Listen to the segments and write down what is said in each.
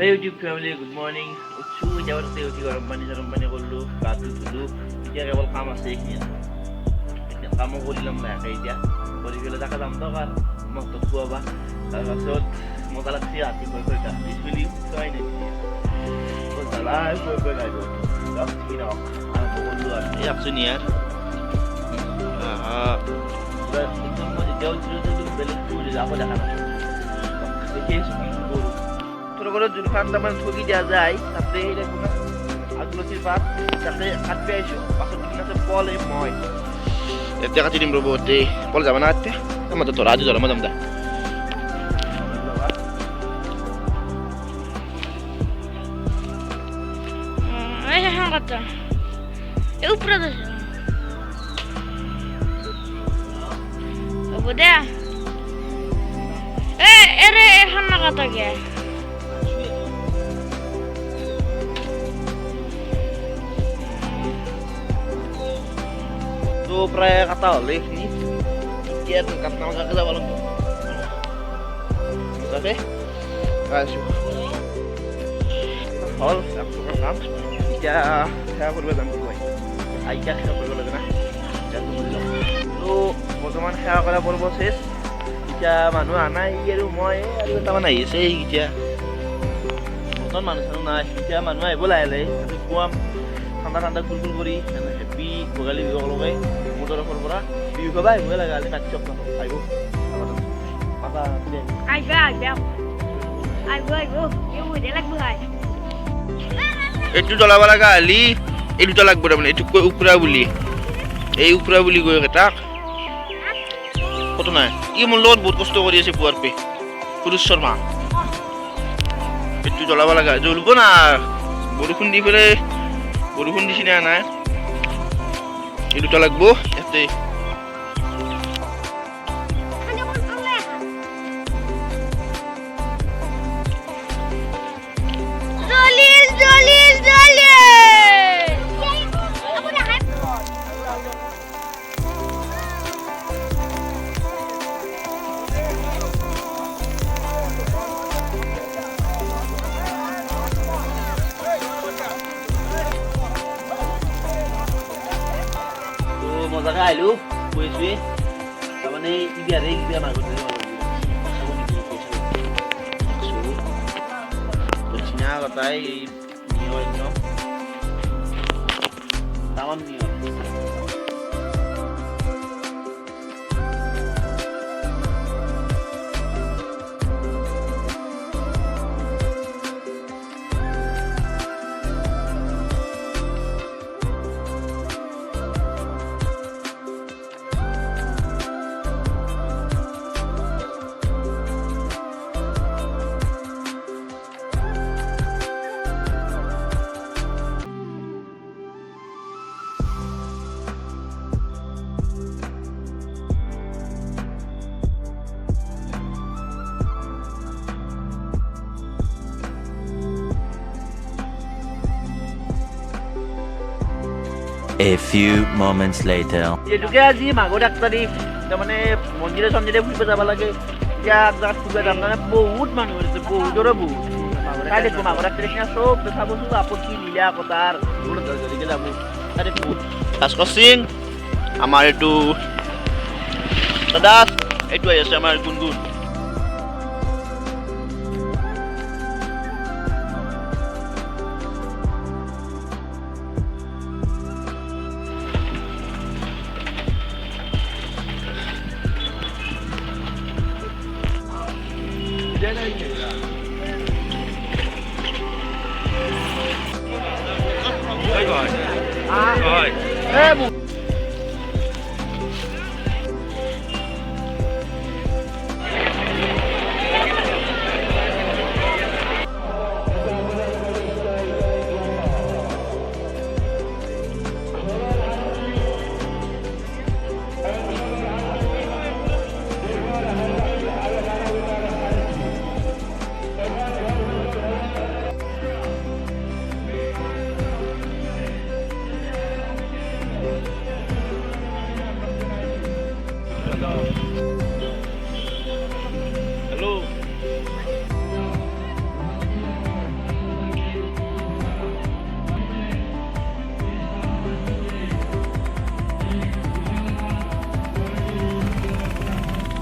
YouTube family, good morning. উঠছো এতিয়া উঠি গৰম পানী কৰিলোঁ, গাটো ধুলোঁ। এতিয়া কেৱল কাম আছে এইখিনি। এতিয়া কামো কৰি ল'ম লাহেকৈ এতিয়া। কৰি পেলাই তাকে যাম দক আৰু মহতক খুৱাবা। তাৰপাছত মজা লাগছে ৰাতিপুৱাই গাখীৰ চুলি খুৱাই নাই জ্বালাই কৈ গাই দিওঁ কি নহওক আৰম্ভ কৰিলোঁ আৰু এই আছো নি ইয়াৰ একদম মই যেতিয়া উঠিলোঁ বেলেগ আকৌ দেখা নাপাওঁ দেখি আছোঁ কি কৰোঁ ঘৰত যোনখন তাৰমানে ঠগি দিয়া যায় তাতে আগলতিৰ পাত তাতে কাটি আহিছোঁ পাছত কিনা আছে পল এই মই এতিয়া কাটি দিম ৰ'ব এই পল যাবা না এতিয়া আমাৰ ধৰা আজি ধৰা মই যাম দে kata. Eu produzo. Apa dia? Ere hanna kata ke? Tu pray kata oleh ni. Kian kata nama kata walau. Oke. Kasih. Hol, aku rekam. এতিয়া সেৱা কৰিব যাম বুলি আইতাক সেৱা কৰিব লাগে না তো বৰ্তমান সেৱা কৰা পৰ্ব শেষ এতিয়া মানুহ আনাই আৰু মই আৰু এটামান আহি আছে এতিয়া বৰ্তমান মানুহ চানুহ নাই এতিয়া মানুহ আহিব লাহে লাহে খুৱাম ঠাণ্ডা ঠাণ্ডা কুলকুল কৰি হেপী ভোগালী বিহুক লগাই মোৰ তৰফৰ পৰা বিহু খাবা আহিবই লাগে আজি কাটি চব আহিব এইটো জ্বলাব লগা হলি এই দুটা লাগব তাৰমানে এইটো কৈ উকুৰা বুলি এই উকুৰা বুলি কৈ তাক কত নাই ই মোৰ লগত বহুত কষ্ট কৰি আছে পুৱাৰ পে পুৰুষ শৰ্মা এইটো জ্বলাব লগা জ্বলব না বৰষুণ দি পেলাই বৰষুণ দিছি না নাই এই দুটা লাগব ইয়াতে মজাকে আহিলোঁ কৈছোৱে তাৰমানে ইবিয়াৰে ইবিয়া মাঘত চিনা কথাই নিয়ৰ একদম তামাম নিয়ৰ A few moments later. যেটুকে আজি মাঘৰ 1 তাৰিখ তাৰমানে মন্দিৰে চন্দিৰে ফুৰিব যাব লাগে এতিয়া জাগাত ফুৰিব যাম মানে বহুত মানুহ আছে বহুতৰে বহুত তাই দেখো মাঘৰ 1 তাৰিখ চব দেখা বস্তু আপত্তি লীলা কথাৰ বহুত জলদিকে যাব তাৰে বহুত ভাস্কৰ সিং আমাৰ এইটো দাদা এইটো আছে আমাৰ গুণগুণ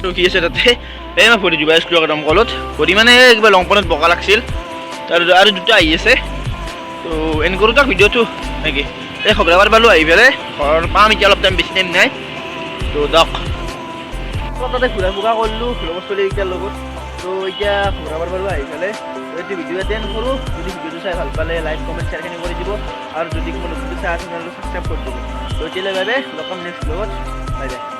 ৰখি আছে তাতে এই মই ভৰি দিব স্কুলৰ দমকলত ভৰি মানে কিবা লং পেণ্টত বগা লাগছিল আৰু দুটা আহি আছে তো এন কৰোঁ তাক ভিডিঅ'টো নেকি এই খবৰাবাৰ পালোঁ আহি পেলাই ঘৰ পাম এতিয়া অলপ টাইম বেছি টাইম নাই তো দক তাতে ঘূৰা ফুৰা কৰিলোঁ লগৰ ছোৱালীকেইটাৰ লগত তো এতিয়া খবৰাবাৰ পালোঁ আহি পেলাই এইটো ভিডিঅ' এটা এণ্ড কৰোঁ যদি ভিডিঅ'টো চাই ভাল পালে লাইক কমেণ্ট শ্বেয়াৰখিনি কৰি দিব আৰু যদি কোনো নতুন চাই আছে তেনেহ'লে ছাবস্ক্ৰাইব কৰি দিব তো এতিয়ালৈ বাবে লগ পাম নেক্সট লগত বাই বাই